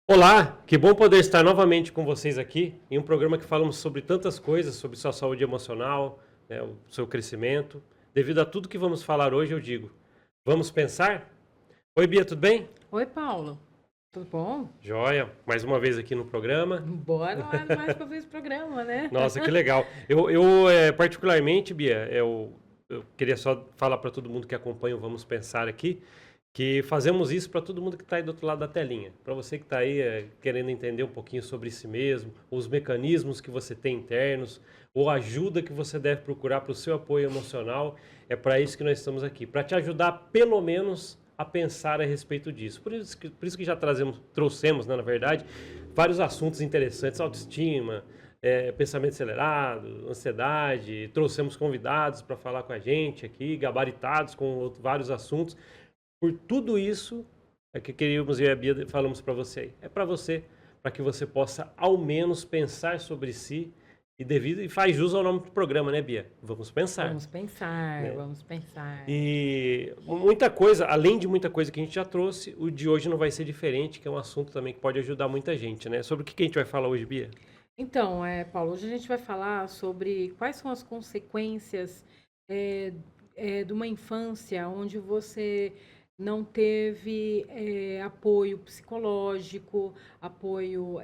Olá, que bom poder estar novamente com vocês aqui em um programa que falamos sobre tantas coisas, sobre sua saúde emocional, né, o seu crescimento. Devido a tudo que vamos falar hoje, eu digo, vamos pensar? Oi, Bia, tudo bem? Oi, Paulo. Tudo bom? Joia, mais uma vez aqui no programa. Bora lá mais pra ver esse programa, né? Nossa, que legal. Eu particularmente, Bia, eu queria só falar para todo mundo que acompanha o Vamos Pensar aqui, que fazemos isso para todo mundo que está aí do outro lado da telinha. Para você que está aí querendo entender um pouquinho sobre si mesmo, os mecanismos que você tem internos, ou a ajuda que você deve procurar para o seu apoio emocional, é para isso que nós estamos aqui, para te ajudar pelo menos a pensar a respeito disso. Por isso que já trouxemos, né, na verdade, vários assuntos interessantes, autoestima, pensamento acelerado, ansiedade, trouxemos convidados para falar com a gente aqui, gabaritados com vários assuntos. Por tudo isso, é que queríamos, eu e a Bia falamos para você aí. É para você, para que você possa ao menos pensar sobre si e faz jus ao nome do programa, né, Bia? Vamos pensar, Vamos pensar, né? vamos pensar. E muita coisa, além de muita coisa que a gente já trouxe, o de hoje não vai ser diferente, que é um assunto também que pode ajudar muita gente, né? Sobre o que a gente vai falar hoje, Bia? Então, Paulo, hoje a gente vai falar sobre quais são as consequências é, de uma infância onde você não teve apoio psicológico, apoio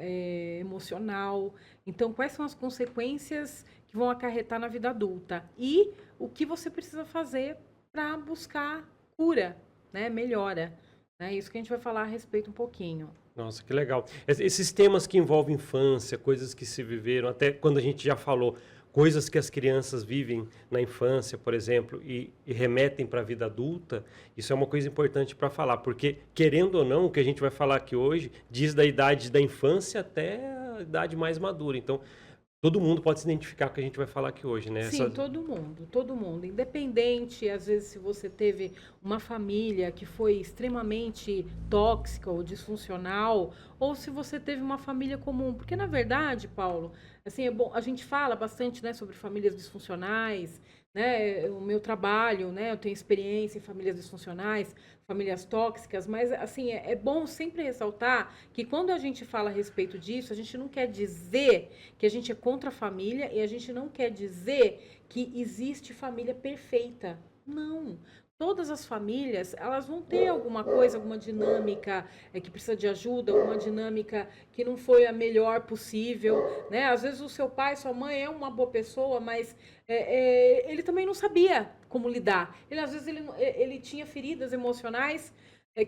emocional. Então, quais são as consequências que vão acarretar na vida adulta? E o que você precisa fazer para buscar cura, né? Melhora. É isso que a gente vai falar a respeito um pouquinho. Nossa, que legal. Esses temas que envolvem infância, coisas que se viveram, até quando a gente já falou, coisas que as crianças vivem na infância, por exemplo, e remetem para a vida adulta, isso é uma coisa importante para falar, porque, querendo ou não, o que a gente vai falar aqui hoje diz da idade da infância até a idade mais madura. Então, todo mundo pode se identificar com o que a gente vai falar aqui hoje, né? Sim, todo mundo. Independente, às vezes, se você teve uma família que foi extremamente tóxica ou disfuncional, ou se você teve uma família comum. Porque, na verdade, Paulo, assim, é bom, a gente fala bastante, né, sobre famílias disfuncionais, né? O meu trabalho, né? Eu tenho experiência em famílias disfuncionais, famílias tóxicas, mas assim, é bom sempre ressaltar que quando a gente fala a respeito disso, a gente não quer dizer que a gente é contra a família e a gente não quer dizer que existe família perfeita. Não. Todas as famílias, elas vão ter alguma coisa, alguma dinâmica que precisa de ajuda, alguma dinâmica que não foi a melhor possível, né? Às vezes o seu pai, sua mãe é uma boa pessoa, mas ele também não sabia como lidar. Ele às vezes ele tinha feridas emocionais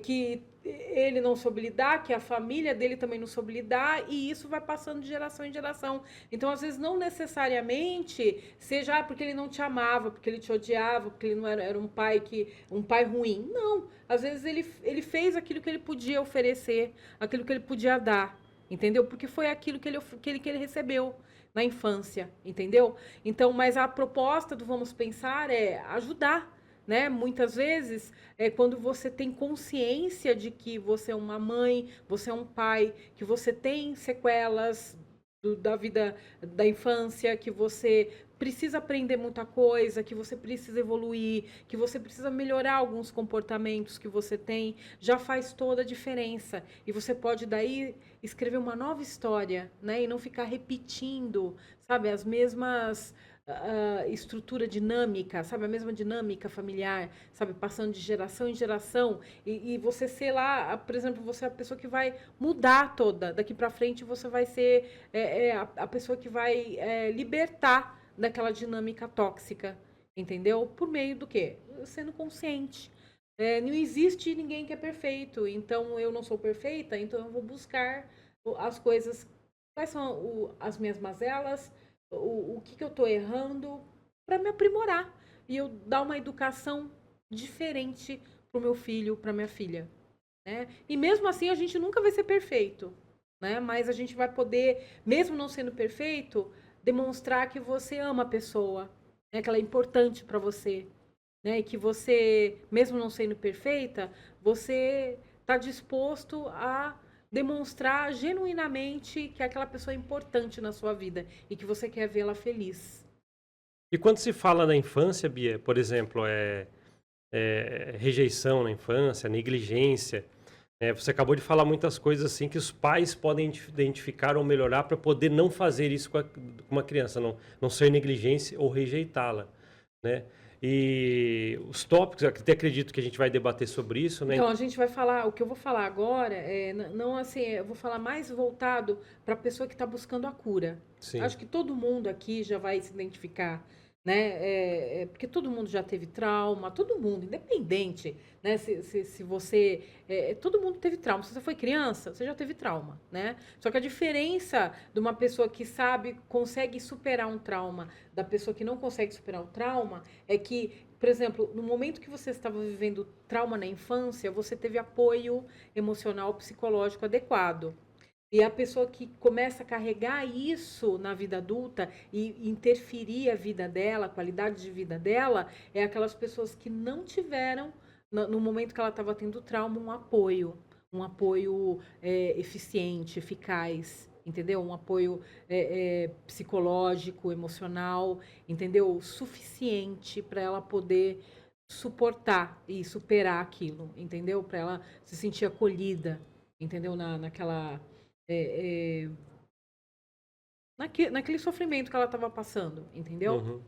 que ele não soube lidar, que a família dele também não soube lidar, e isso vai passando de geração em geração. Então, às vezes, não necessariamente seja porque ele não te amava, porque ele te odiava, porque ele não era um pai ruim. Não. Às vezes ele fez aquilo que ele podia oferecer, aquilo que ele podia dar. Entendeu? Porque foi aquilo que ele recebeu na infância, entendeu? Então, mas a proposta do Vamos Pensar é ajudar, né? Muitas vezes é quando você tem consciência de que você é uma mãe, você é um pai, que você tem sequelas da vida da infância, que você precisa aprender muita coisa, que você precisa evoluir, que você precisa melhorar alguns comportamentos que você tem, já faz toda a diferença. E você pode daí escrever uma nova história, né? E não ficar repetindo, sabe, as mesmas estrutura dinâmica, sabe? A mesma dinâmica familiar, sabe? Passando de geração em geração. E você ser lá, por exemplo, você é a pessoa que vai mudar toda. Daqui para frente você vai ser a pessoa que vai libertar daquela dinâmica tóxica, entendeu? Por meio do quê? Sendo consciente. Não existe ninguém que é perfeito, então eu não sou perfeita, então eu vou buscar as coisas. Quais são as minhas mazelas? O que eu estou errando para me aprimorar e eu dar uma educação diferente para o meu filho, para minha filha, né? E mesmo assim a gente nunca vai ser perfeito, né? Mas a gente vai poder, mesmo não sendo perfeito, demonstrar que você ama a pessoa, né? Que ela é importante para você, né? E que você, mesmo não sendo perfeita, você está disposto a demonstrar genuinamente que aquela pessoa é importante na sua vida e que você quer vê-la feliz. E quando se fala na infância, Bia, por exemplo, rejeição na infância, negligência, Você acabou de falar muitas coisas assim que os pais podem identificar ou melhorar para poder não fazer isso com uma criança, não ser negligência ou rejeitá-la, né? E os tópicos, eu até acredito que a gente vai debater sobre isso, né? Então, a gente vai falar, o que eu vou falar agora, não assim, eu vou falar mais voltado para a pessoa que está buscando a cura. Sim. Acho que todo mundo aqui já vai se identificar, né? Porque todo mundo já teve trauma, todo mundo, independente, né? Se você. Todo mundo teve trauma. Se você foi criança, você já teve trauma, né? Só que a diferença de uma pessoa que sabe, consegue superar um trauma, da pessoa que não consegue superar o trauma, é que, por exemplo, no momento que você estava vivendo trauma na infância, você teve apoio emocional, psicológico adequado. E a pessoa que começa a carregar isso na vida adulta e interferir a vida dela, a qualidade de vida dela, é aquelas pessoas que não tiveram, no momento que ela estava tendo trauma, um apoio eficiente, eficaz, entendeu? Um apoio psicológico, emocional, entendeu? Suficiente para ela poder suportar e superar aquilo, entendeu? Para ela se sentir acolhida, entendeu? Naquela naquele sofrimento que ela estava passando, entendeu? Uhum.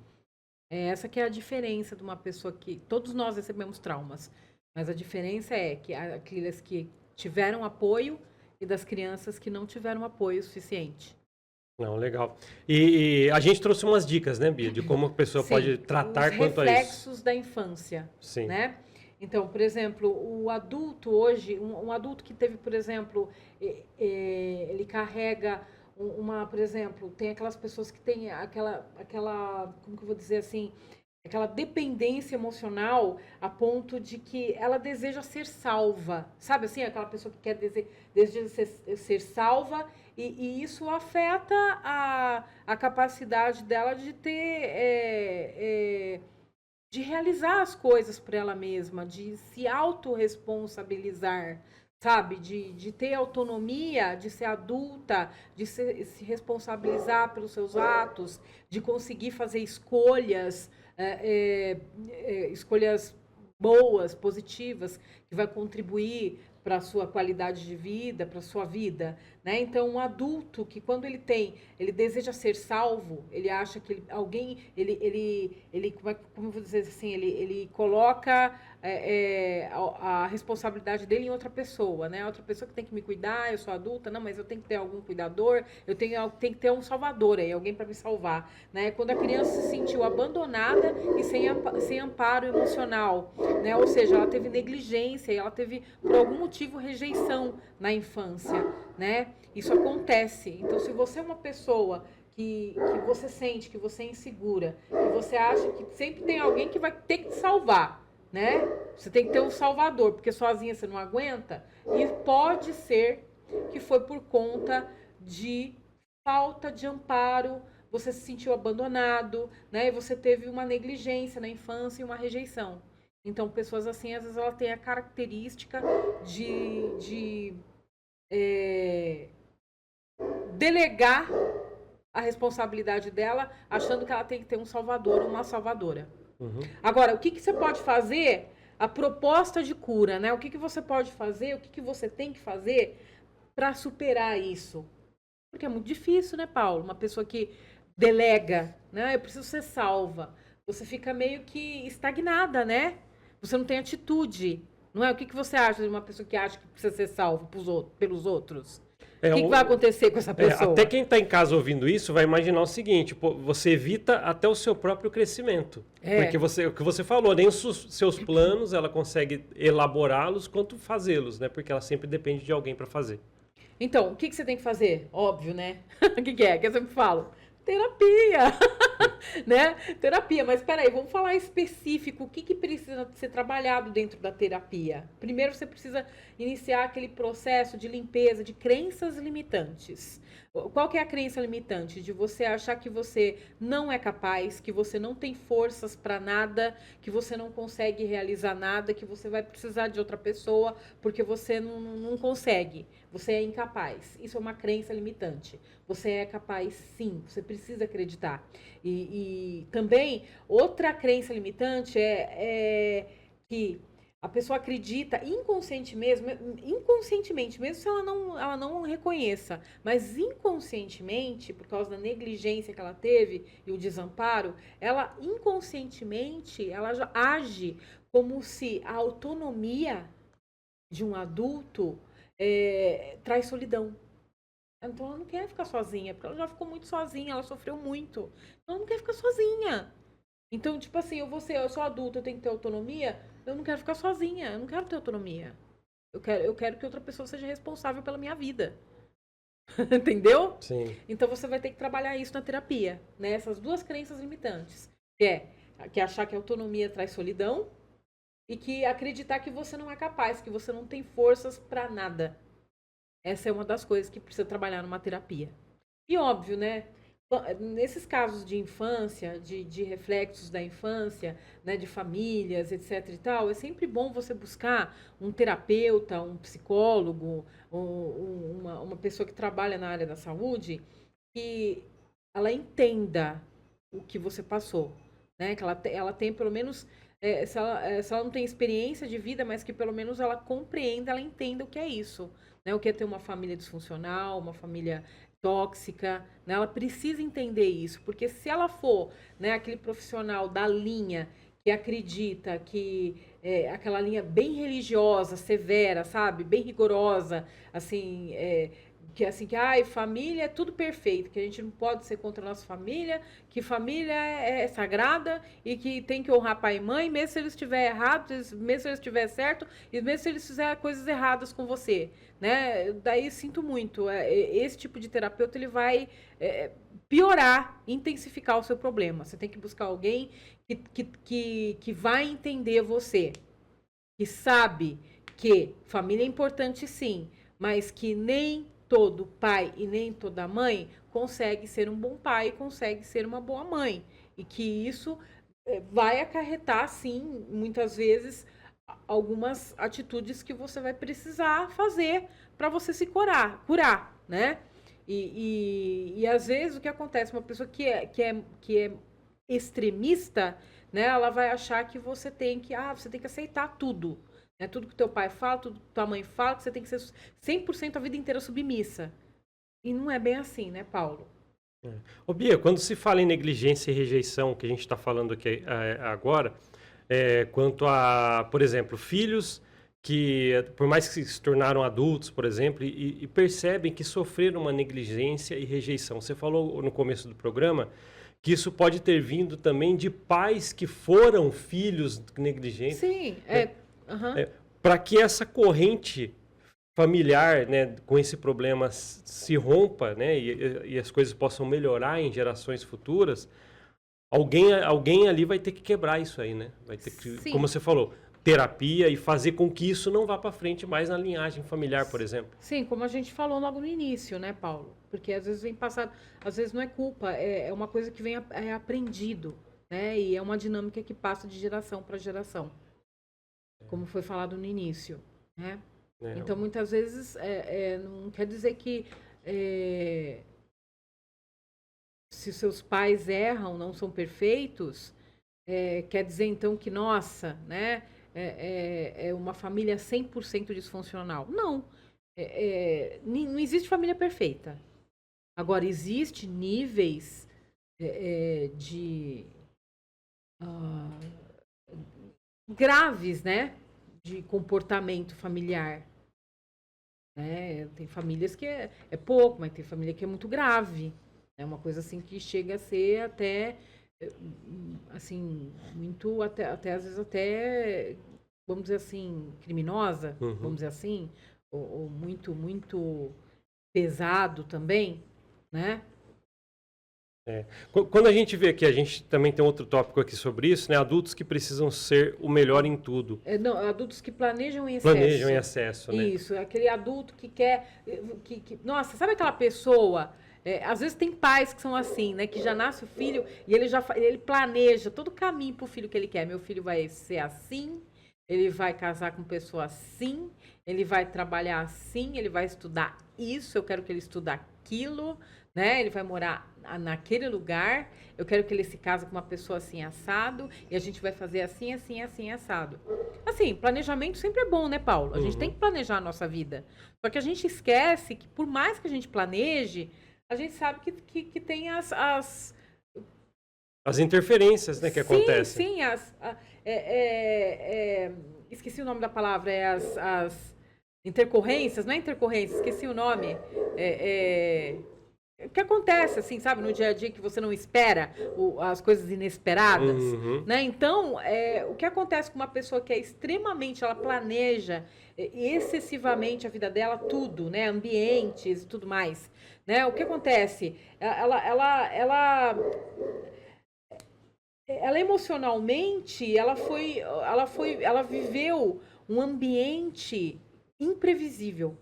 Essa que é a diferença de uma pessoa que... Todos nós recebemos traumas, mas a diferença é que aqueles que tiveram apoio e das crianças que não tiveram apoio suficiente. Não, legal. E a gente trouxe umas dicas, né, Bia, de como a pessoa Sim, pode tratar os quanto a isso. reflexos da infância, Sim. né? Então, por exemplo, o adulto hoje, um adulto que teve, por exemplo, ele carrega por exemplo, tem aquelas pessoas que têm como que eu vou dizer assim, aquela dependência emocional a ponto de que ela deseja ser salva, sabe assim, aquela pessoa que deseja ser salva e isso afeta a capacidade dela de ter de realizar as coisas por ela mesma, de se autorresponsabilizar, sabe? De ter autonomia, de ser adulta, de se responsabilizar pelos seus atos, de conseguir fazer escolhas, escolhas boas, positivas, que vai contribuir para a sua qualidade de vida, para a sua vida, né? Então, um adulto que quando ele deseja ser salvo, ele acha que como eu vou dizer assim, ele coloca a responsabilidade dele em outra pessoa, né? Outra pessoa que tem que me cuidar, eu sou adulta, não, mas eu tenho que ter algum cuidador, eu tenho que ter um salvador aí, alguém para me salvar, né? Quando a criança se sentiu abandonada e sem amparo emocional, né? Ou seja, ela teve negligência, ela teve, por algum motivo, rejeição na infância, né? Isso acontece. Então, se você é uma pessoa que você sente que você é insegura, que você acha que sempre tem alguém que vai ter que te salvar, né? Você tem que ter um salvador, porque sozinha você não aguenta. E pode ser que foi por conta de falta de amparo, você se sentiu abandonado, né? E você teve uma negligência na infância e uma rejeição. Então, pessoas assim, às vezes, elas têm a característica de delegar a responsabilidade dela, achando que ela tem que ter um salvador ou uma salvadora. Uhum. Agora, o que você pode fazer? A proposta de cura, né? O que você pode fazer? O que você tem que fazer para superar isso? Porque é muito difícil, né, Paulo? Uma pessoa que delega, né? Eu preciso ser salva. Você fica meio que estagnada, né? Você não tem atitude. Não é? O que você acha de uma pessoa que acha que precisa ser salvo pelos outros? O que vai acontecer com essa pessoa? Até quem está em casa ouvindo isso vai imaginar o seguinte, pô, você evita até o seu próprio crescimento. Porque o que você falou, nem os seus planos ela consegue elaborá-los quanto fazê-los, né? Porque ela sempre depende de alguém para fazer. Então, o que você tem que fazer? Óbvio, né? O que é? Que eu sempre falo? Terapia, né? Terapia, mas peraí, vamos falar específico, o que precisa ser trabalhado dentro da terapia? Primeiro você precisa iniciar aquele processo de limpeza de crenças limitantes. Qual que é a crença limitante? De você achar que você não é capaz, que você não tem forças para nada, que você não consegue realizar nada, que você vai precisar de outra pessoa porque você não consegue, você é incapaz. Isso é uma crença limitante. Você é capaz, sim, você precisa acreditar. E também, outra crença limitante é que A pessoa acredita inconscientemente, mesmo se ela não reconheça, mas inconscientemente, por causa da negligência que ela teve e o desamparo, ela inconscientemente ela já age como se a autonomia de um adulto traz solidão. Então ela não quer ficar sozinha, porque ela já ficou muito sozinha, ela sofreu muito. Então ela não quer ficar sozinha. Então, tipo assim, eu sou adulta, eu tenho que ter autonomia, eu não quero ficar sozinha, eu não quero ter autonomia. Eu quero que outra pessoa seja responsável pela minha vida. Entendeu? Sim. Então você vai ter que trabalhar isso na terapia, né? Essas duas crenças limitantes. Que é achar que a autonomia traz solidão e que acreditar que você não é capaz, que você não tem forças pra nada. Essa é uma das coisas que precisa trabalhar numa terapia. E óbvio, né? Nesses casos de infância, de reflexos da infância, né, de famílias, etc e tal, é sempre bom você buscar um terapeuta, um psicólogo, uma pessoa que trabalha na área da saúde, que ela entenda o que você passou, né? Que ela tem pelo menos, se ela não tem experiência de vida, mas que pelo menos ela compreenda, ela entenda o que é isso, né? O que é ter uma família disfuncional, uma família tóxica, né? Ela precisa entender isso, porque se ela for, né, aquele profissional da linha que acredita que aquela linha bem religiosa, severa, sabe, bem rigorosa, assim, que ai, família é tudo perfeito, que a gente não pode ser contra a nossa família, que família é sagrada e que tem que honrar pai e mãe, mesmo se eles estiverem errados, mesmo se eles estiverem certo, e mesmo se eles fizerem coisas erradas com você, né? Daí sinto muito, esse tipo de terapeuta ele vai piorar, intensificar o seu problema. Você tem que buscar alguém que vai entender você, que sabe que família é importante sim, mas que nem todo pai e nem toda mãe consegue ser um bom pai e consegue ser uma boa mãe. E que isso vai acarretar, sim, muitas vezes, algumas atitudes que você vai precisar fazer para você se curar, né? E às vezes o que acontece, uma pessoa que é extremista, né, ela vai achar que você tem que aceitar tudo. Né? Tudo que teu pai fala, tudo que tua mãe fala, que você tem que ser 100% a vida inteira submissa. E não é bem assim, né, Paulo? Ô Bia, quando se fala em negligência e rejeição, que a gente está falando aqui agora, quanto a, por exemplo, filhos que, por mais que se tornaram adultos, por exemplo, e percebem que sofreram uma negligência e rejeição. Você falou no começo do programa que isso pode ter vindo também de pais que foram filhos negligentes. Sim, para que essa corrente familiar, né, com esse problema se rompa, né, e as coisas possam melhorar em gerações futuras, alguém ali vai ter que quebrar isso aí, né? Vai ter que, Sim. como você falou, terapia e fazer com que isso não vá para frente mais na linhagem familiar, por exemplo. Sim, como a gente falou logo no início, né, Paulo? Porque às vezes vem passado, às vezes não é culpa, é uma coisa que vem aprendido, né? E é uma dinâmica que passa de geração para geração, como foi falado no início, né? Então, muitas vezes, não quer dizer que se seus pais erram, não são perfeitos, quer dizer, então, que, nossa, né, é uma família 100% disfuncional. Não. Não existe família perfeita. Agora, existe níveis de graves, né, de comportamento familiar. Né? Tem famílias que é pouco, mas tem família que é muito grave. É uma coisa assim que chega a ser até assim, muito, até às vezes até, vamos dizer assim, criminosa, vamos dizer assim, ou muito, muito pesado também, né? Quando a gente vê aqui, a gente também tem outro tópico aqui sobre isso, né? Adultos que precisam ser o melhor em tudo. Não, adultos que planejam em excesso. Planejam em excesso, né? Isso, aquele adulto que quer... nossa, sabe aquela pessoa... às vezes tem pais que são assim, né? Que já nasce o filho e ele planeja todo o caminho para o filho que ele quer. Meu filho vai ser assim, ele vai casar com pessoa assim, ele vai trabalhar assim, ele vai estudar isso, eu quero que ele estude aquilo, né? Ele vai morar naquele lugar, eu quero que ele se case com uma pessoa assim, assado, e a gente vai fazer assim, assim, assim, assado. Assim, planejamento sempre é bom, né, Paulo? A gente tem que planejar a nossa vida. Só que a gente esquece que, por mais que a gente planeje, a gente sabe que tem As interferências, né, que acontecem. Sim, esqueci o nome da palavra, as intercorrências, não é intercorrência, esqueci o nome. O que acontece, assim, sabe, no dia a dia que você não espera, as coisas inesperadas, né? Então, o que acontece com uma pessoa que é extremamente, ela planeja excessivamente a vida dela, tudo, né? Ambientes e tudo mais, né? O que acontece? Ela emocionalmente, ela viveu um ambiente imprevisível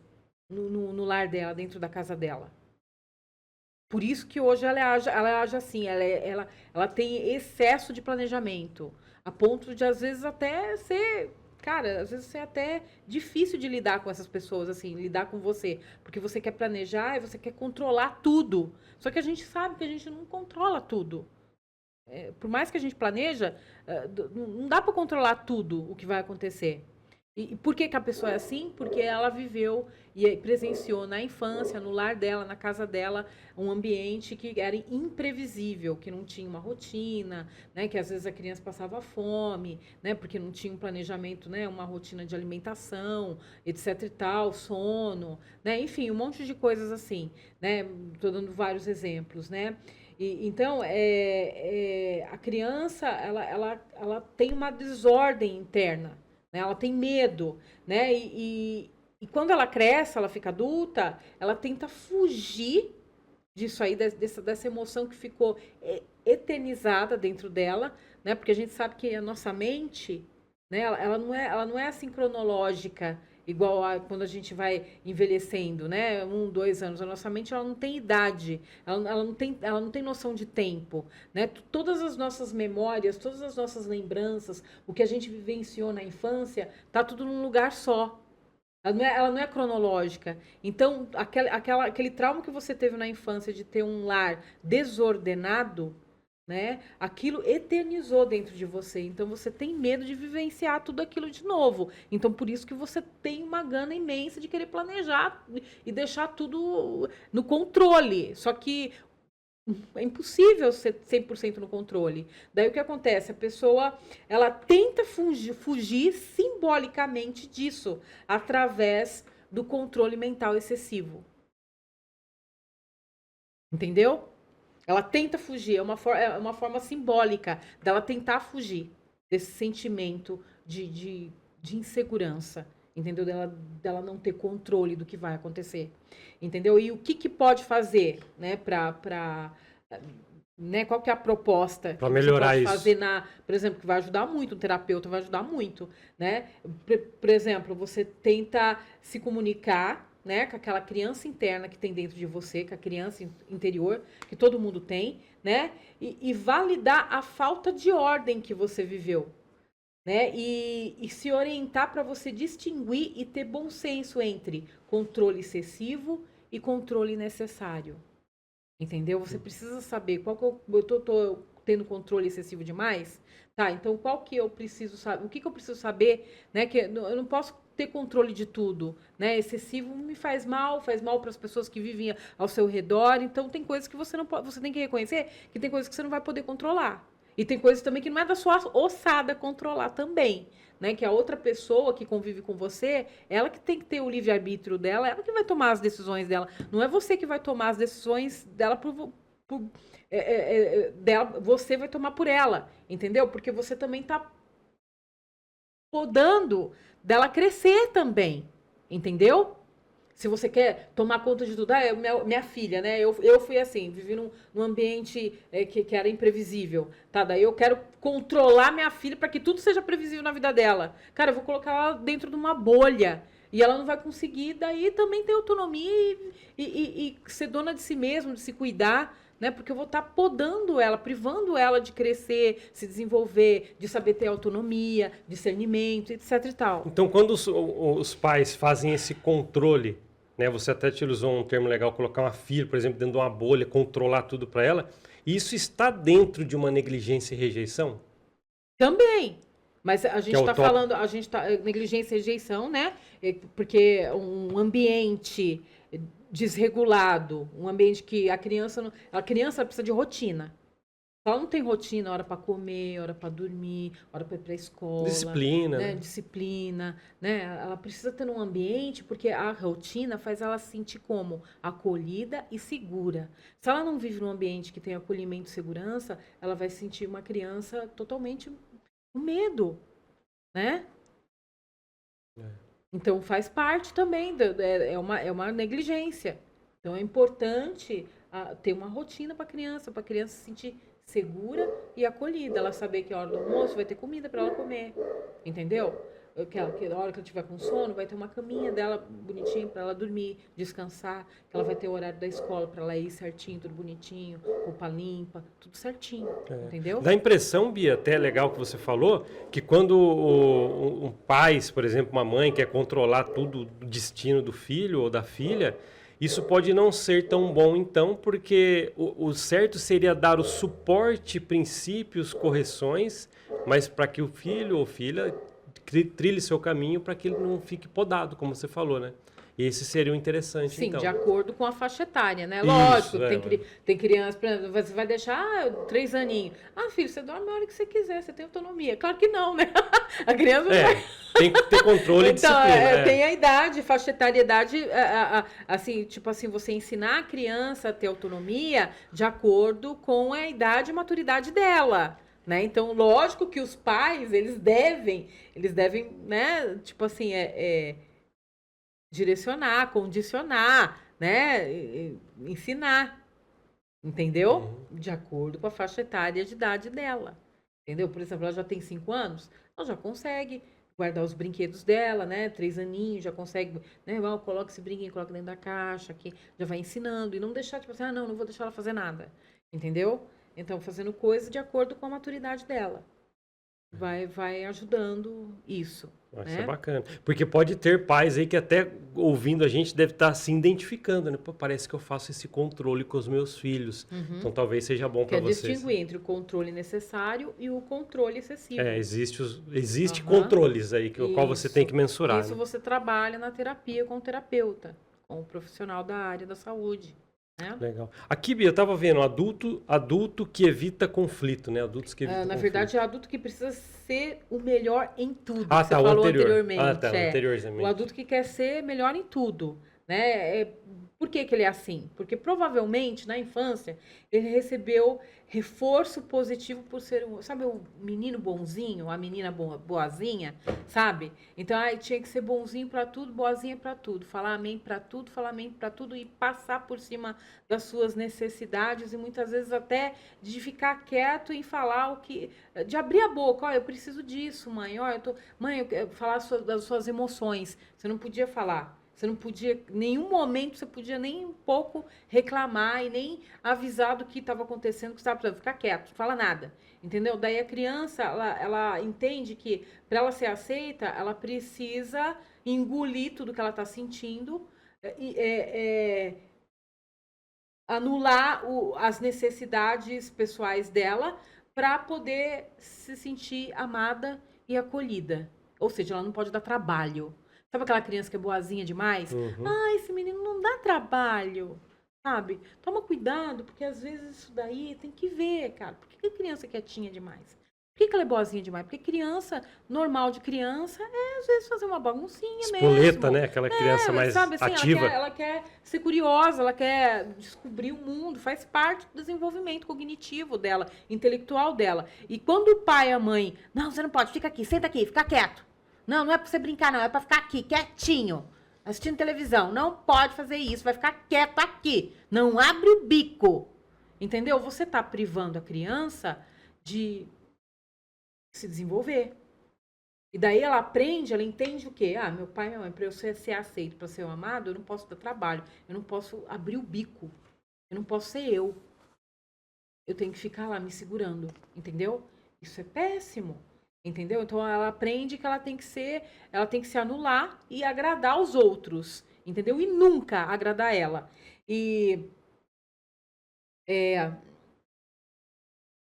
no lar dela, dentro da casa dela. Por isso que hoje ela age assim, ela tem excesso de planejamento, a ponto de, às vezes, até ser, cara, às vezes ser até difícil de lidar com essas pessoas, assim, lidar com você, porque você quer planejar e você quer controlar tudo. Só que a gente sabe que a gente não controla tudo. Por mais que a gente planeja, não dá para controlar tudo o que vai acontecer. E por que a pessoa é assim? Porque ela viveu e presenciou na infância, no lar dela, na casa dela, um ambiente que era imprevisível, que não tinha uma rotina, né? Que às vezes a criança passava fome, né? Porque não tinha um planejamento, né? Uma rotina de alimentação, etc e tal, sono, né? Enfim, um monte de coisas assim, né? Estou dando vários exemplos, né? Então, a criança, ela tem uma desordem interna, né? Ela tem medo, né? E quando ela cresce, ela fica adulta, ela tenta fugir disso aí, dessa emoção que ficou eternizada dentro dela, né? Porque a gente sabe que a nossa mente, né? Ela não é assim cronológica, igual quando a gente vai envelhecendo, né? 2 anos. A nossa mente, ela não tem idade, ela não tem noção de tempo, né? Todas as nossas memórias, todas as nossas lembranças, o que a gente vivenciou na infância, tá tudo num lugar só. Ela não é cronológica. Então, aquele trauma que você teve na infância de ter um lar desordenado, né? Aquilo eternizou dentro de você. Então, você tem medo de vivenciar tudo aquilo de novo. Então, por isso que você tem uma gana imensa de querer planejar e deixar tudo no controle. Só que é impossível ser 100% no controle. Daí o que acontece? A pessoa, ela tenta fugir simbolicamente disso, através do controle mental excessivo. Entendeu? Ela tenta fugir, é uma forma simbólica dela tentar fugir desse sentimento de insegurança. Entendeu? Dela não ter controle do que vai acontecer. Entendeu? E o que pode fazer, né, né, qual que é a proposta para melhorar pode isso? Fazer por exemplo, que vai ajudar muito, um terapeuta vai ajudar muito, né? Por exemplo, você tenta se comunicar, né, com aquela criança interna que tem dentro de você, com a criança interior, que todo mundo tem, né? E validar a falta de ordem que você viveu, né? E se orientar para você distinguir e ter bom senso entre controle excessivo e controle necessário. Entendeu? Você precisa saber qual que eu tô tendo controle excessivo demais, tá? Então qual que eu preciso saber? O que eu preciso saber, né? Que eu não posso ter controle de tudo, né? Excessivo me faz mal para as pessoas que vivem ao seu redor. Então tem coisas que você não pode, você tem que reconhecer que tem coisas que você não vai poder controlar. E tem coisas também que não é da sua ossada controlar também, né? Que a outra pessoa que convive com você, ela que tem que ter o livre-arbítrio dela, ela que vai tomar as decisões dela. Não é você que vai tomar as decisões dela dela, você vai tomar por ela, entendeu? Porque você também tá podando dela crescer também, entendeu? Se você quer tomar conta de tudo, minha filha, né? Eu fui assim, vivi num ambiente que era imprevisível, tá? Daí eu quero controlar minha filha para que tudo seja previsível na vida dela. Cara, eu vou colocar ela dentro de uma bolha e ela não vai conseguir, daí também ter autonomia e ser dona de si mesma, de se cuidar, né? Porque eu vou estar podando ela, privando ela de crescer, se desenvolver, de saber ter autonomia, discernimento, etc e tal. Então, quando os pais fazem esse controle, né? Você até utilizou um termo legal, colocar uma filha, por exemplo, dentro de uma bolha, controlar tudo para ela. Isso está dentro de uma negligência e rejeição? Também. Mas a Que é gente o está top. falando, negligência e rejeição, né? Porque um ambiente desregulado, um ambiente que a criança precisa de rotina. Ela não tem rotina, hora para comer, hora para dormir, hora para ir para a escola, Disciplina, né? né? Disciplina, né? Ela precisa ter um ambiente porque a rotina faz ela se sentir como acolhida e segura. Se ela não vive num ambiente que tem acolhimento e segurança, ela vai se sentir uma criança totalmente com medo, né? Então faz parte também, é uma negligência. Então é importante ter uma rotina para a criança se sentir segura e acolhida. Ela saber que a hora do almoço vai ter comida para ela comer, entendeu? Que a hora que ela tiver com sono, vai ter uma caminha dela bonitinha para ela dormir, descansar. Que ela vai ter o horário da escola para ela ir certinho, tudo bonitinho, roupa limpa, tudo certinho, entendeu? Dá a impressão, Bia, até legal que você falou, que quando um pai, por exemplo, uma mãe quer controlar tudo o destino do filho ou da filha, isso pode não ser tão bom então, porque o certo seria dar o suporte, princípios, correções, mas para que o filho ou filha trilhe seu caminho para que ele não fique podado, como você falou, né? E esse seria o interessante, Sim, então. de acordo com a faixa etária, né? Isso, Lógico, mas- tem criança, por exemplo, você vai deixar 3 aninhos. Ah, filho, você dorme a hora que você quiser, você tem autonomia. Claro que não, né? A criança não vai. Tem que ter controle e Então, disciplina. tem a idade, faixa etariedade, assim, tipo assim, você ensinar a criança a ter autonomia de acordo com a idade e maturidade dela, né? Então, lógico que os pais, eles devem, né, tipo assim, direcionar, condicionar, né, ensinar, entendeu? De acordo com a faixa etária de idade dela, entendeu? Por exemplo, ela já tem 5 anos, ela já consegue guardar os brinquedos dela, né? 3 aninhos, já consegue, né? Coloca esse brinquedo, coloca dentro da caixa, aqui, já vai ensinando. E não deixar, tipo assim, não vou deixar ela fazer nada. Entendeu? Então, fazendo coisa de acordo com a maturidade dela. Vai ajudando isso. Isso Né? é bacana. Porque pode ter pais aí que até ouvindo a gente deve estar se identificando, né? Pô, parece que eu faço esse controle com os meus filhos. Então talvez seja bom para Quer vocês. distinguir entre o controle necessário e o controle excessivo. Existe controles aí que o qual você tem que mensurar. Isso né? você trabalha na terapia com o terapeuta, com o profissional da área da saúde. Né? Legal. Aqui, Bia, eu estava vendo adulto que evita conflito, né? Adultos que evitam Na conflito. verdade, é adulto que precisa ser o melhor em tudo. Ah, que tá, você o falou anterior. anteriormente. Ah, tá, o anteriormente. O adulto que quer ser melhor em tudo. Né? Por que ele é assim? Porque provavelmente na infância ele recebeu reforço positivo por ser sabe, o menino bonzinho, a menina boazinha, sabe? Então, tinha que ser bonzinho para tudo, boazinha para tudo, falar amém para tudo, falar amém para tudo e passar por cima das suas necessidades e muitas vezes até de ficar quieto e falar de abrir a boca, eu preciso disso, mãe, mãe, eu quero falar das suas emoções. Você não podia falar. Você não podia, em nenhum momento, você podia nem um pouco reclamar e nem avisar do que estava acontecendo, que estava precisando ficar quieto, não fala nada, entendeu? Daí a criança, ela entende que para ela ser aceita, ela precisa engolir tudo que ela está sentindo, anular as necessidades pessoais dela para poder se sentir amada e acolhida. Ou seja, ela não pode dar trabalho. Sabe aquela criança que é boazinha demais? Esse menino não dá trabalho, sabe? Toma cuidado, porque às vezes isso daí tem que ver, cara. Por que a criança é quietinha demais? Por que ela é boazinha demais? Porque criança, normal de criança, às vezes fazer uma baguncinha Espoleta, mesmo. né? Aquela criança mais sabe, assim, ativa. Ela quer ser curiosa, ela quer descobrir o mundo, faz parte do desenvolvimento cognitivo dela, intelectual dela. E quando o pai e a mãe, não, você não pode, fica aqui, senta aqui, fica quieto. Não é pra você brincar, não. É pra ficar aqui, quietinho. Assistindo televisão. Não pode fazer isso. Vai ficar quieto aqui. Não abre o bico. Entendeu? Você tá privando a criança de se desenvolver. E daí ela aprende, ela entende o quê? Meu pai e minha mãe, pra eu ser aceito, pra ser amado, eu não posso dar trabalho. Eu não posso abrir o bico. Eu não posso ser eu. Eu tenho que ficar lá me segurando. Entendeu? Isso é péssimo. Entendeu? Então ela aprende que ela tem que se anular e agradar os outros. entendeu? E nunca agradar ela. E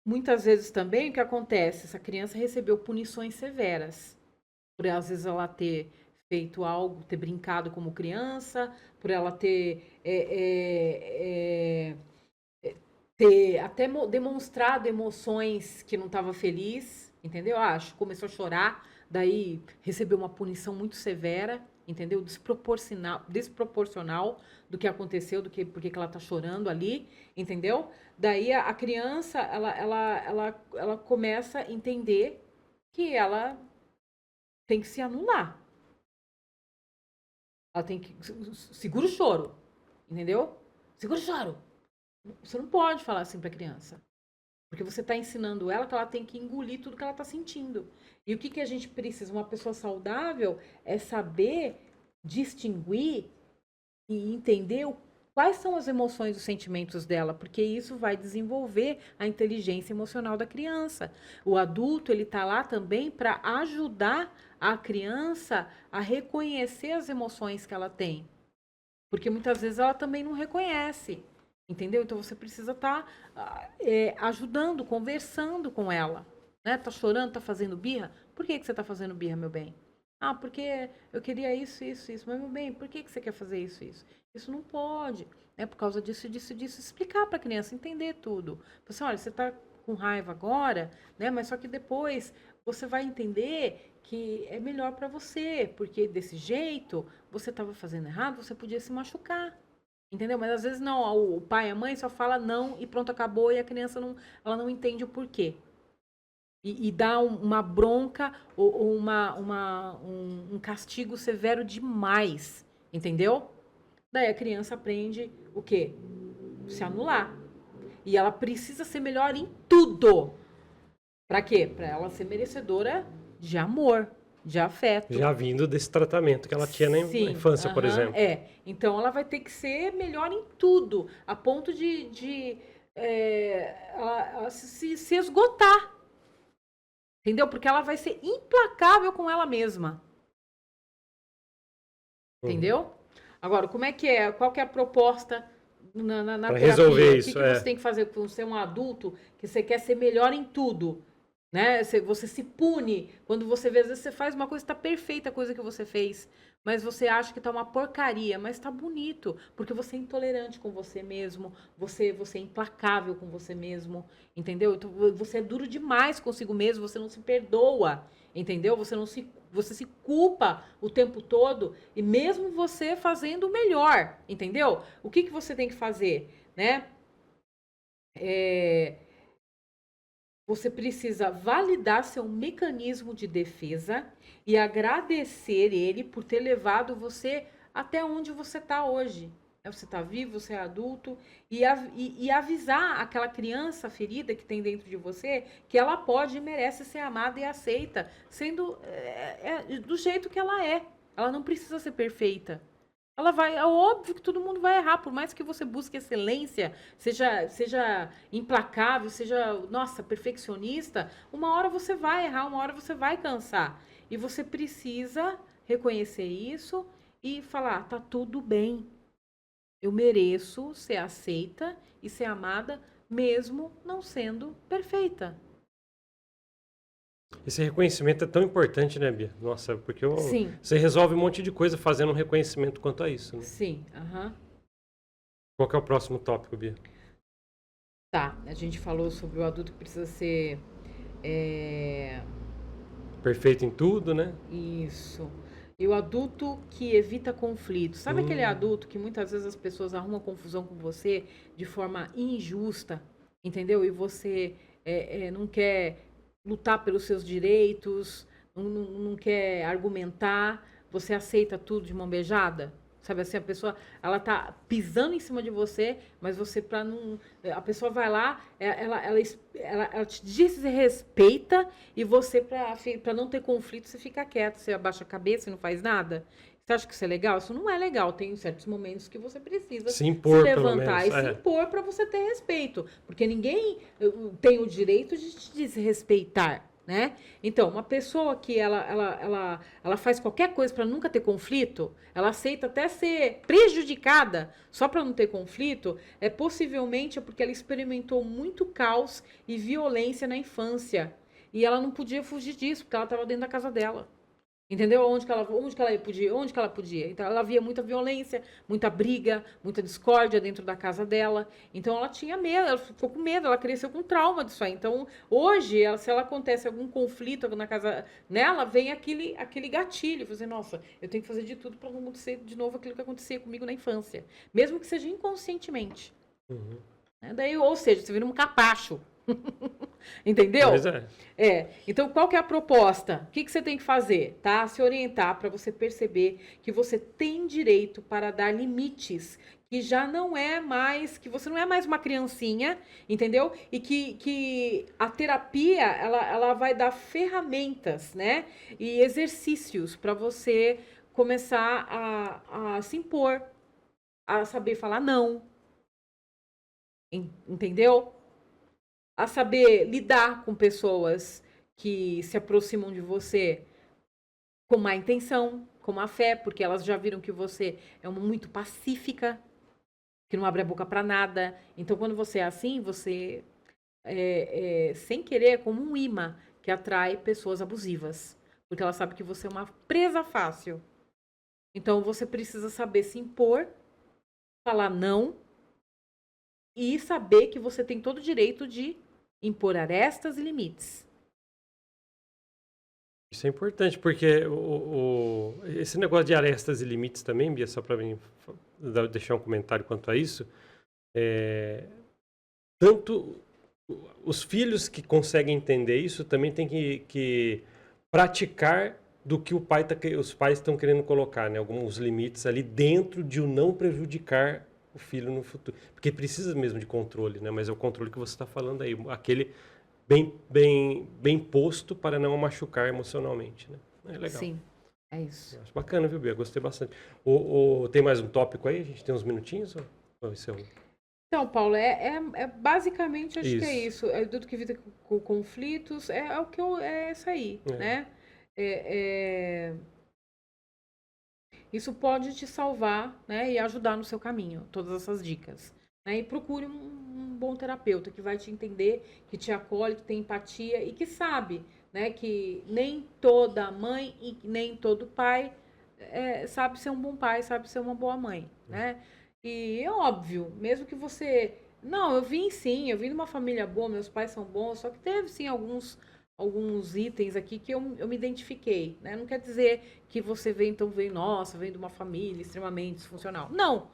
muitas vezes também o que acontece? Essa criança recebeu punições severas. Por às vezes ela ter feito algo, ter brincado como criança, por ela ter até demonstrado emoções que não estava feliz, entendeu? Começou a chorar, daí recebeu uma punição muito severa, entendeu? Desproporcional do que aconteceu, porque que ela está chorando ali, entendeu? Daí a criança, ela começa a entender que ela tem que se anular. Ela tem que... Segura o choro, entendeu? Segura o choro. Você não pode falar assim para a criança. Porque você está ensinando ela que ela tem que engolir tudo que ela está sentindo. E o que a gente precisa? Uma pessoa saudável é saber distinguir e entender quais são as emoções e os sentimentos dela, porque isso vai desenvolver a inteligência emocional da criança. O adulto, ele está lá também para ajudar a criança a reconhecer as emoções que ela tem. Porque muitas vezes ela também não reconhece. Entendeu? Então você precisa estar ajudando, conversando com ela. Né? Tá chorando, tá fazendo birra? Por que você tá fazendo birra, meu bem? Porque eu queria isso, isso, isso. Mas, meu bem, por que você quer fazer isso, isso? Isso não pode. Né? Por causa disso, disso, disso. Explicar para a criança, entender tudo. Assim, olha, você tá com raiva agora, né? Mas só que depois você vai entender que é melhor para você, porque desse jeito você estava fazendo errado, você podia se machucar. Entendeu? Mas às vezes não, o pai e a mãe só fala não e pronto, acabou, e a criança ela não entende o porquê. E dá uma bronca ou um castigo severo demais, entendeu? Daí a criança aprende o quê? Se anular. E ela precisa ser melhor em tudo. Pra quê? Pra ela ser merecedora de amor, de afeto. Já vindo desse tratamento que ela tinha na infância, por exemplo. Então ela vai ter que ser melhor em tudo, a ponto de ela se esgotar. Entendeu? Porque ela vai ser implacável com ela mesma. Entendeu? Agora, como é que é? Qual que é a proposta na terapia? Resolver isso, o que você tem que fazer quando você é um adulto que você quer ser melhor em tudo? Né? Você se pune quando você vê, às vezes você faz uma coisa, está perfeita a coisa que você fez, mas você acha que está uma porcaria, mas está bonito, porque você é intolerante com você mesmo, você é implacável com você mesmo, entendeu? Então, você é duro demais consigo mesmo, você não se perdoa, entendeu? Você se culpa o tempo todo, e mesmo você fazendo o melhor, entendeu? O que você tem que fazer, né? Você precisa validar seu mecanismo de defesa e agradecer ele por ter levado você até onde você está hoje. Você está vivo, você é adulto, e avisar aquela criança ferida que tem dentro de você que ela pode e merece ser amada e aceita, sendo do jeito que ela é. Ela não precisa ser perfeita. É óbvio que todo mundo vai errar, por mais que você busque excelência, seja implacável, seja, nossa, perfeccionista, uma hora você vai errar, uma hora você vai cansar. E você precisa reconhecer isso e falar, tá tudo bem. Eu mereço ser aceita e ser amada, mesmo não sendo perfeita. Esse reconhecimento é tão importante, né, Bia? Nossa, porque Sim. Você resolve um monte de coisa fazendo um reconhecimento quanto a isso, né? Sim, Qual que é o próximo tópico, Bia? Tá, a gente falou sobre o adulto que precisa ser... Perfeito em tudo, né? Isso. E o adulto que evita conflitos. Sabe aquele adulto que muitas vezes as pessoas arrumam confusão com você de forma injusta, entendeu? E você não quer lutar pelos seus direitos, não quer argumentar, você aceita tudo de mão beijada? Sabe assim, a pessoa, ela tá pisando em cima de você, mas você, pra não... A pessoa vai lá, ela te desrespeita e você, pra não ter conflito, você fica quieto, você abaixa a cabeça e não faz nada. Você acha que isso é legal? Isso não é legal. Tem certos momentos que você precisa se impor, levantar e se impor para você ter respeito. Porque ninguém tem o direito de te desrespeitar, né? Então, uma pessoa que ela faz qualquer coisa para nunca ter conflito, ela aceita até ser prejudicada só para não ter conflito, possivelmente porque ela experimentou muito caos e violência na infância. E ela não podia fugir disso, porque ela estava dentro da casa dela. Entendeu? Onde que ela podia. Então, ela via muita violência, muita briga, muita discórdia dentro da casa dela. Então, ela tinha medo, ela ficou com medo, ela cresceu com trauma disso aí. Então, hoje, se ela acontece algum conflito na casa nela, vem aquele gatilho. Você, nossa, eu tenho que fazer de tudo para não acontecer de novo aquilo que acontecia comigo na infância. Mesmo que seja inconscientemente. Uhum. Daí, ou seja, você vira um capacho. Entendeu? Pois é. Então, qual que é a proposta? O que você tem que fazer? Tá? Se orientar para você perceber que você tem direito para dar limites, que já não é mais, que você não é mais uma criancinha, entendeu? E que a terapia, ela vai dar ferramentas, né? E exercícios para você começar a se impor, a saber falar não. Entendeu? A saber lidar com pessoas que se aproximam de você com má intenção, com má fé, porque elas já viram que você é uma muito pacífica, que não abre a boca para nada. Então, quando você é assim, você, sem querer, é como um imã que atrai pessoas abusivas, porque ela sabe que você é uma presa fácil. Então, você precisa saber se impor, falar não e saber que você tem todo o direito de impor arestas e limites. Isso é importante, porque esse negócio de arestas e limites também, Bia, só para mim deixar um comentário quanto a isso, tanto os filhos que conseguem entender isso também têm que praticar do que os pais estão querendo colocar, né? Alguns limites ali dentro de o não prejudicar o filho no futuro. Porque precisa mesmo de controle, né? Mas é o controle que você está falando aí, aquele bem posto para não machucar emocionalmente, né? É legal. Sim, é isso. Acho bacana, viu, Bia? Gostei bastante. Tem mais um tópico aí? A gente tem uns minutinhos? Ou esse é o... Então, Paulo, basicamente, acho que é isso. É tudo que evita conflitos, é o que é isso aí, né? Isso pode te salvar, né, e ajudar no seu caminho, todas essas dicas. Né? E procure um bom terapeuta que vai te entender, que te acolhe, que tem empatia e que sabe, né, que nem toda mãe e nem todo pai sabe ser um bom pai, sabe ser uma boa mãe, né? E é óbvio, mesmo que você... Não, eu vim de uma família boa, meus pais são bons, só que teve sim alguns itens aqui que eu me identifiquei, né? Não quer dizer que você vem de uma família extremamente disfuncional. Não,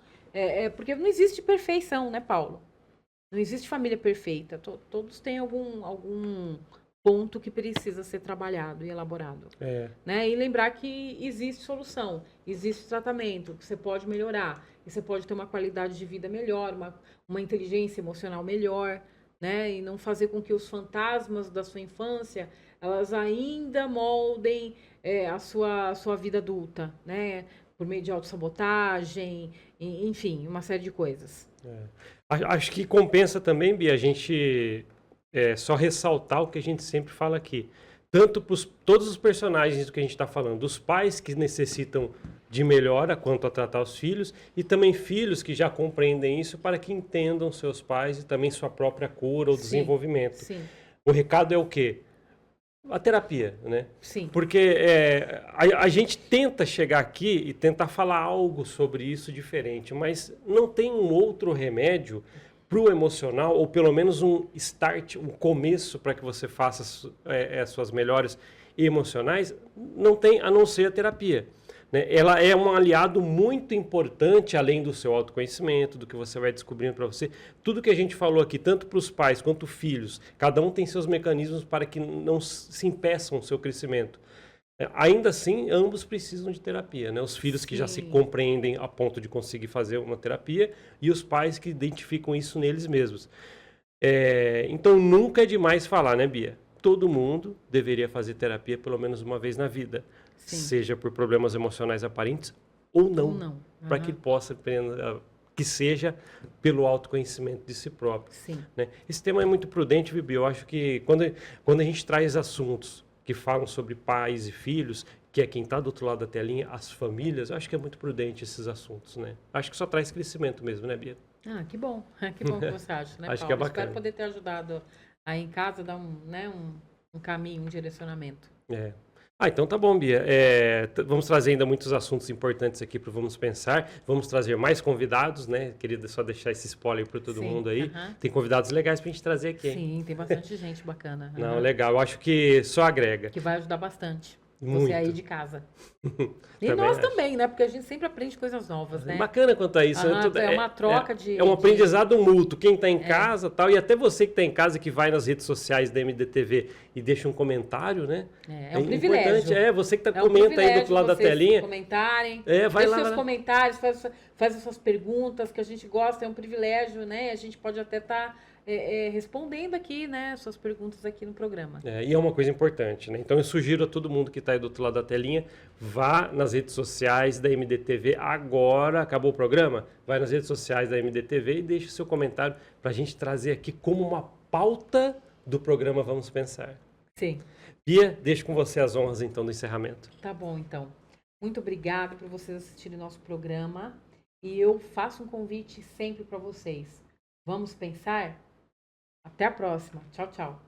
porque não existe perfeição, né, Paulo? Não existe família perfeita. Todos têm algum ponto que precisa ser trabalhado e elaborado. Né? E lembrar que existe solução, existe tratamento, que você pode melhorar, e você pode ter uma qualidade de vida melhor, uma inteligência emocional melhor, né? E não fazer com que os fantasmas da sua infância, elas ainda moldem a sua vida adulta, né? Por meio de autossabotagem, enfim, uma série de coisas. Acho que compensa também, Bia, a gente só ressaltar o que a gente sempre fala aqui. Tanto para todos os personagens do que a gente está falando, dos pais que necessitam de melhora quanto a tratar os filhos, e também filhos que já compreendem isso para que entendam seus pais e também sua própria cura ou desenvolvimento. Sim. O recado é o quê? A terapia, né? Sim. Porque a gente tenta chegar aqui e tentar falar algo sobre isso diferente, mas não tem um outro remédio para o emocional, ou pelo menos um start, um começo para que você faça suas melhores emocionais, não tem a não ser a terapia. Né? Ela é um aliado muito importante, além do seu autoconhecimento, do que você vai descobrindo para você. Tudo que a gente falou aqui, tanto para os pais quanto filhos, cada um tem seus mecanismos para que não se impeçam o seu crescimento. Ainda assim, ambos precisam de terapia, né? Os filhos que já se compreendem a ponto de conseguir fazer uma terapia e os pais que identificam isso neles mesmos. Então, nunca é demais falar, né, Bia? Todo mundo deveria fazer terapia pelo menos uma vez na vida. Sim. Seja por problemas emocionais aparentes ou não. Para que ele possa que seja pelo autoconhecimento de si próprio. Sim. Né? Esse tema é muito prudente, Bibi. Eu acho que quando a gente traz assuntos que falam sobre pais e filhos, que é quem está do outro lado da telinha, as famílias, eu acho que é muito prudente esses assuntos, né? Acho que só traz crescimento mesmo, né, Bia? Ah, que bom. Que bom que você acha, né, Acho Paulo? que é bacana. Espero poder ter ajudado aí em casa, dar um caminho, um direcionamento. É. Então tá bom, Bia. Vamos trazer ainda muitos assuntos importantes aqui para Vamos Pensar. Vamos trazer mais convidados, né? Queria só deixar esse spoiler para todo mundo aí. Tem convidados legais para a gente trazer aqui, hein? Sim, tem bastante gente bacana. Não, legal. Eu acho que só agrega. Que vai ajudar bastante. Muito. Você aí de casa. E nós também, né? Porque a gente sempre aprende coisas novas, né? Bacana quanto a isso. É uma troca de... É um aprendizado mútuo. Quem está em casa tal, e até você que está em casa, que vai nas redes sociais da MDTV e deixa um comentário, né? É um privilégio. Você que comenta aí do outro lado da telinha. Comentarem. Vai lá. Deixa seus comentários, faz as suas perguntas, que a gente gosta, é um privilégio, né? A gente pode até estar... respondendo aqui, né, suas perguntas aqui no programa. E é uma coisa importante, né? Então eu sugiro a todo mundo que está aí do outro lado da telinha, vá nas redes sociais da MDTV agora, acabou o programa? Vai nas redes sociais da MDTV e deixe seu comentário para a gente trazer aqui como uma pauta do programa Vamos Pensar. Sim. Bia, deixo com você as honras então do encerramento. Tá bom, então. Muito obrigada por vocês assistirem nosso programa e eu faço um convite sempre para vocês. Vamos pensar? Até a próxima. Tchau, tchau.